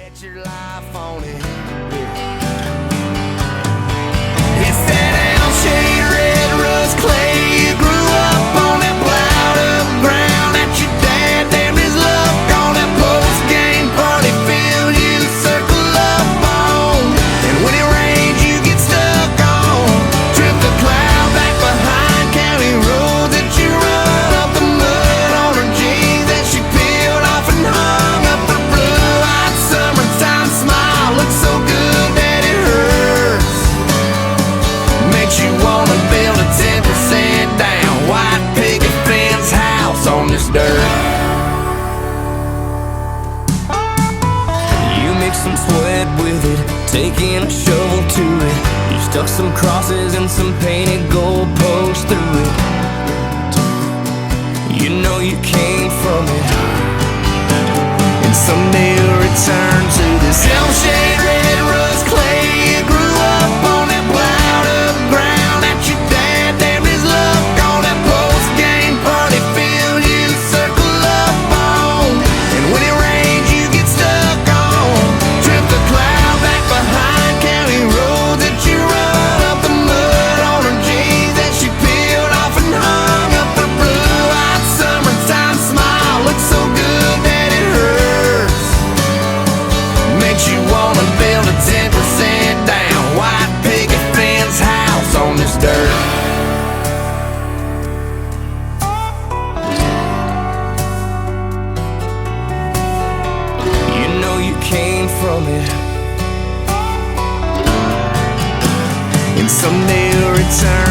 bet your life on it. It's that L-shaped red rust clay. You grew up on that plowed up ground that your dad damned his luck on. That post-game party field you circle up on, and when it rains you get stuck on. Trip the cloud back behind county roads that you run up the mud on her jeans that she peeled off and hung up her blue-eyed summertime smile. Looks so good that it hurts. Makes you wanna build a 10% down white picket fence house on this dirt. You mix some sweat with it, taking a shovel to it. You stuck some crosses and some painted goalposts through it. You know you came from it, and someday you'll return to this L-shaped red rust clay. You grew up on that plowed up ground that your dad damned his luck on. That post-game party field you circle up on, and when it rains you get stuck on. Trip the cloud back behind county roads that you run up the mud on her jeans that she peeled off and hung up her blue-eyed summertime smile. Looks so good that it hurts. Makes you wanna build a 10% down white picket fence house on this dirt. You know you came from it, and someday you'll return